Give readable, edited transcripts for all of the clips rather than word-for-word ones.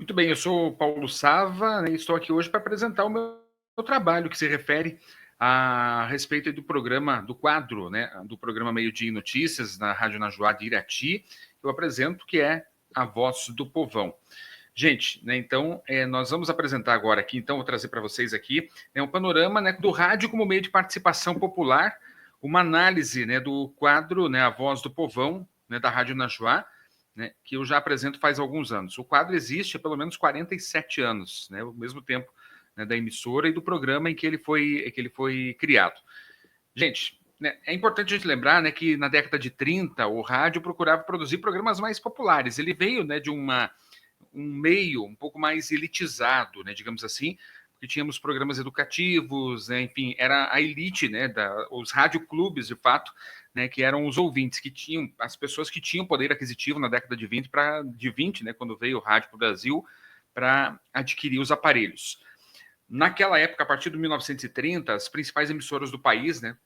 Muito bem, eu sou o Paulo Sava, né, e estou aqui hoje para apresentar o meu trabalho que se refere a respeito do programa, do quadro, né, do programa Meio Dia em Notícias, na Rádio Najuá de Irati, que eu apresento, que é a Voz do Povão. Gente, né, então, nós vamos apresentar agora aqui, então, vou trazer para vocês aqui um panorama, né, do rádio como meio de participação popular, uma análise, né, do quadro, né, A Voz do Povão, né, da Rádio Najuá, né, que eu já apresento faz alguns anos. O quadro existe há pelo menos 47 anos, né, ao mesmo tempo, né, da emissora e do programa em que ele foi criado. Gente, né, é importante a gente lembrar, né, que na década de 30 o rádio procurava produzir programas mais populares. Ele veio, né, de um meio um pouco mais elitizado, né, digamos assim, porque tínhamos programas educativos, né, enfim, era a elite, né, os radioclubes, de fato, né, que eram os ouvintes, que tinham, as pessoas que tinham poder aquisitivo na década de 20, né, quando veio o rádio para o Brasil, para adquirir os aparelhos. Naquela época, a partir de 1930, as principais emissoras do país, né,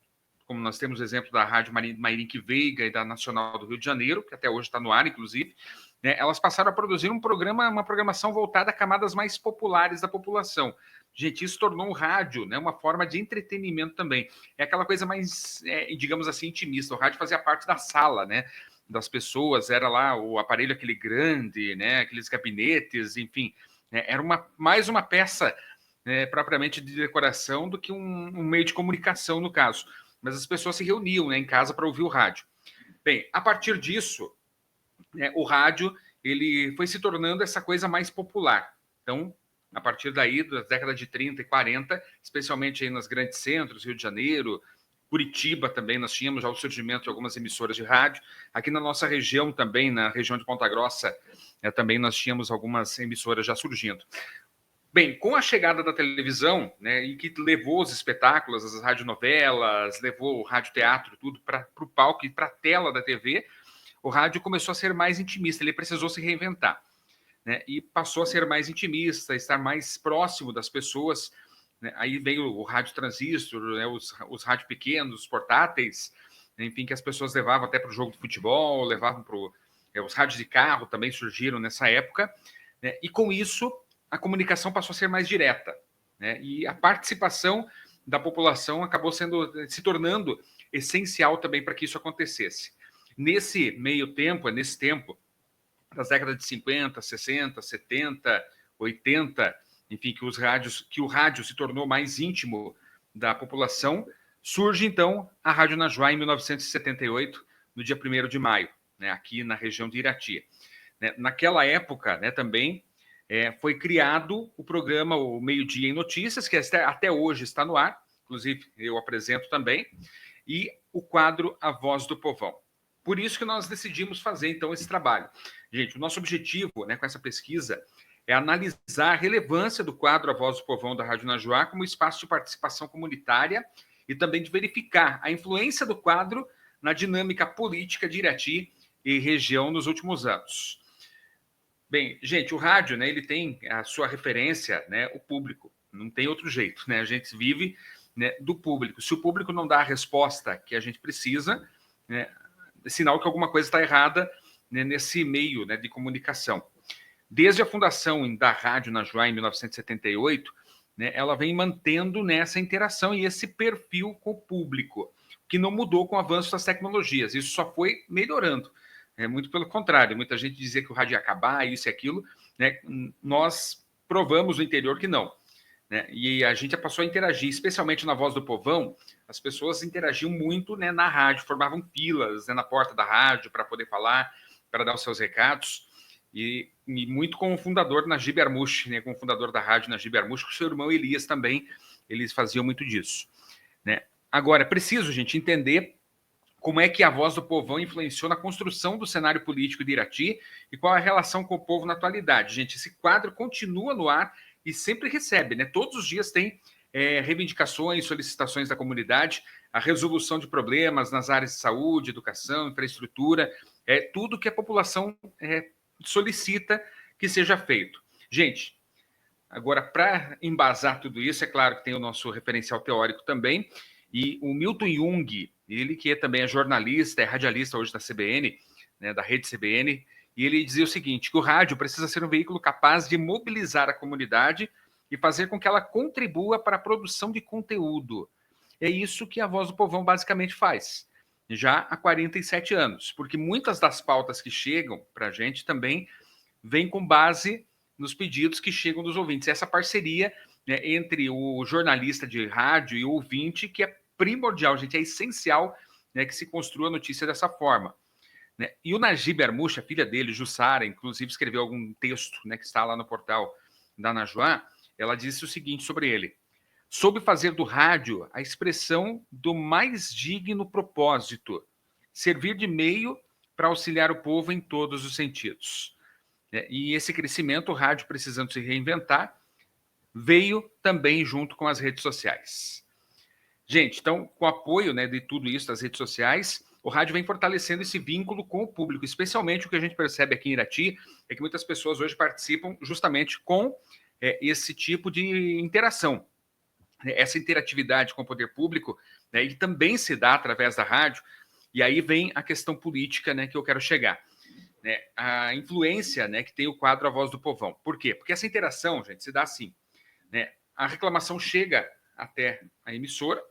como nós temos o exemplo da Rádio Mairink Veiga e da Nacional do Rio de Janeiro, que até hoje está no ar, inclusive, né, elas passaram a produzir uma programação voltada a camadas mais populares da população. Gente, isso tornou o rádio, né, uma forma de entretenimento também. É aquela coisa mais, digamos assim, intimista. O rádio fazia parte da sala, né, das pessoas, era lá o aparelho aquele grande, né, aqueles gabinetes, enfim, né, era mais uma peça propriamente de decoração do que um meio de comunicação, no caso. Mas as pessoas se reuniam, né, em casa para ouvir o rádio. Bem, a partir disso, né, o rádio ele foi se tornando essa coisa mais popular. Então, a partir daí, das décadas de 30 e 40, especialmente aí nos grandes centros, Rio de Janeiro, Curitiba também, nós tínhamos já o surgimento de algumas emissoras de rádio. Aqui na nossa região também, na região de Ponta Grossa, também nós tínhamos algumas emissoras já surgindo. Bem, com a chegada da televisão, né, e que levou os espetáculos, as radionovelas, levou o radioteatro, tudo para o palco e para a tela da TV, o rádio começou a ser mais intimista, ele precisou se reinventar, né, e passou a ser mais intimista, estar mais próximo das pessoas, né. Aí veio o rádio transistor, né, os rádios pequenos, os portáteis, né, enfim, que as pessoas levavam até para o jogo de futebol, levavam para os rádios de carro também surgiram nessa época, né, e com isso a comunicação passou a ser mais direta, né, e a participação da população acabou se tornando essencial também para que isso acontecesse. Nesse meio tempo, nesse tempo, das décadas de 50, 60, 70, 80, enfim, que o rádio se tornou mais íntimo da população, surge então a Rádio Najuá em 1978, no dia 1º de maio, né, aqui na região de Irati. Né, naquela época, né, também foi criado o programa O Meio Dia em Notícias, que até hoje está no ar, inclusive eu apresento também, e o quadro A Voz do Povão. Por isso que nós decidimos fazer, então, esse trabalho. Gente, o nosso objetivo, né, com essa pesquisa é analisar a relevância do quadro A Voz do Povão da Rádio Najuá como espaço de participação comunitária e também de verificar a influência do quadro na dinâmica política de Irati e região nos últimos anos. Bem, gente, o rádio, né, ele tem a sua referência, né, o público. Não tem outro jeito, né? A gente vive, né, do público. Se o público não dá a resposta que a gente precisa, né, é sinal que alguma coisa está errada, né, nesse meio, né, de comunicação. Desde a fundação da Rádio Najuá em 1978, né, ela vem mantendo nessa interação e esse perfil com o público, que não mudou com o avanço das tecnologias. Isso só foi melhorando. Muito pelo contrário, muita gente dizia que o rádio ia acabar, isso e aquilo, né? Nós provamos no interior que não, né? E a gente passou a interagir, especialmente na Voz do Povão, as pessoas interagiam muito, né, na rádio, formavam filas, né, na porta da rádio para poder falar, para dar os seus recados, e muito com o fundador Najib Armush, né, com o fundador da rádio Najib Armush, com o seu irmão Elias também, eles faziam muito disso, né? Agora, é preciso, gente, entender como é que a Voz do Povão influenciou na construção do cenário político de Irati e qual a relação com o povo na atualidade. Gente, esse quadro continua no ar e sempre recebe, né? Todos os dias tem reivindicações, solicitações da comunidade, a resolução de problemas nas áreas de saúde, educação, infraestrutura, tudo que a população solicita que seja feito. Gente, agora, para embasar tudo isso, é claro que tem o nosso referencial teórico também, e o Milton Jung, ele que também é jornalista, é radialista hoje da CBN, né, da rede CBN, e ele dizia o seguinte, que o rádio precisa ser um veículo capaz de mobilizar a comunidade e fazer com que ela contribua para a produção de conteúdo. É isso que a Voz do Povão basicamente faz, já há 47 anos, porque muitas das pautas que chegam para a gente também vêm com base nos pedidos que chegam dos ouvintes. Essa parceria, né, entre o jornalista de rádio e o ouvinte, que é primordial, gente, é essencial, né, que se construa a notícia dessa forma. Né? E o Najib Armush, a filha dele, Jussara, inclusive escreveu algum texto, né, que está lá no portal da Najuá, ela disse o seguinte sobre ele: soube fazer do rádio a expressão do mais digno propósito, servir de meio para auxiliar o povo em todos os sentidos. E esse crescimento, o rádio precisando se reinventar, veio também junto com as redes sociais. Gente, então, com o apoio, né, de tudo isso das redes sociais, o rádio vem fortalecendo esse vínculo com o público. Especialmente o que a gente percebe aqui em Irati é que muitas pessoas hoje participam justamente com esse tipo de interação. Essa interatividade com o poder público, né, e também se dá através da rádio. E aí vem a questão política, né, que eu quero chegar. Né, a influência, né, que tem o quadro A Voz do Povão. Por quê? Porque essa interação, gente, se dá assim. Né, a reclamação chega até a emissora,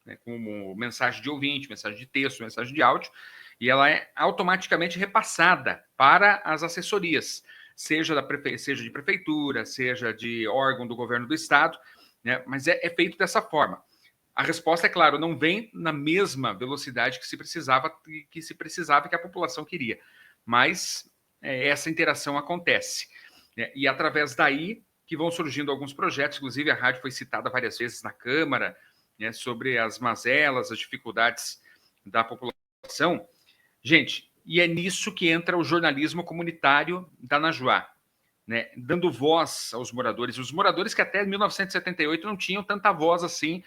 né, como mensagem de ouvinte, mensagem de texto, mensagem de áudio, e ela é automaticamente repassada para as assessorias, seja de prefeitura, seja de órgão do governo do estado, né, mas é feito dessa forma. A resposta, é claro, não vem na mesma velocidade que se precisava, que a população queria, mas essa interação acontece. Né, e através daí que vão surgindo alguns projetos, inclusive a rádio foi citada várias vezes na Câmara, né, sobre as mazelas, as dificuldades da população. Gente, e é nisso que entra o jornalismo comunitário da Najuá, né, dando voz aos moradores, os moradores que até 1978 não tinham tanta voz assim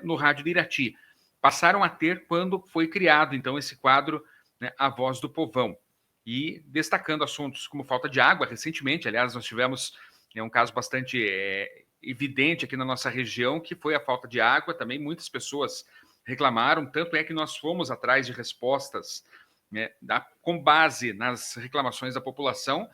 no rádio de Irati. Passaram a ter quando foi criado, então, esse quadro, né, A Voz do Povão. E destacando assuntos como falta de água, recentemente, aliás, nós tivemos um caso bastante evidente aqui na nossa região, que foi a falta de água. Também muitas pessoas reclamaram, tanto é que nós fomos atrás de respostas, né, com base nas reclamações da população,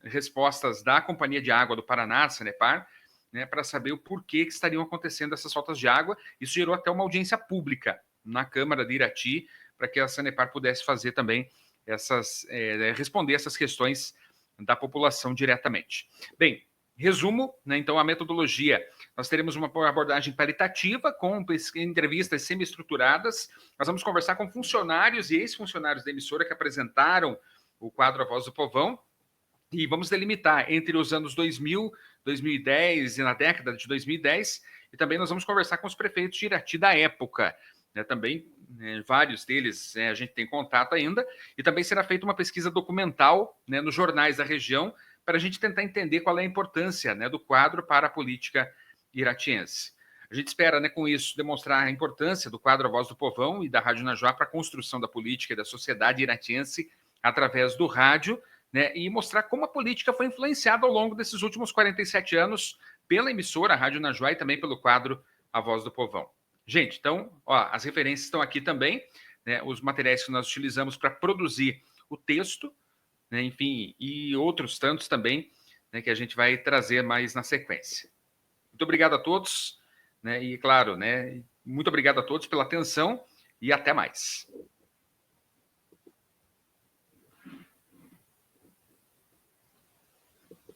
respostas da Companhia de Água do Paraná, Sanepar, né, para saber o porquê que estariam acontecendo essas faltas de água. Isso gerou até uma audiência pública na Câmara de Irati, para que a Sanepar pudesse fazer também responder essas questões da população diretamente. Bem, resumo, né, então, a metodologia. Nós teremos uma abordagem paritativa, com entrevistas semi-estruturadas. Nós vamos conversar com funcionários e ex-funcionários da emissora que apresentaram o quadro A Voz do Povão, e vamos delimitar entre os anos 2000, 2010 e na década de 2010, e também nós vamos conversar com os prefeitos de Irati da época, né, também vários deles a gente tem contato ainda, e também será feita uma pesquisa documental, né, nos jornais da região, para a gente tentar entender qual é a importância, né, do quadro para a política iratiense. A gente espera, né, com isso, demonstrar a importância do quadro A Voz do Povão e da Rádio Najuá para a construção da política e da sociedade iratiense através do rádio, né, e mostrar como a política foi influenciada ao longo desses últimos 47 anos pela emissora, a Rádio Najuá, e também pelo quadro A Voz do Povão. Gente, então, as referências estão aqui também, né, os materiais que nós utilizamos para produzir o texto, né, enfim, e outros tantos também, né, que a gente vai trazer mais na sequência. Muito obrigado a todos, né, e claro, né, muito obrigado a todos pela atenção e até mais.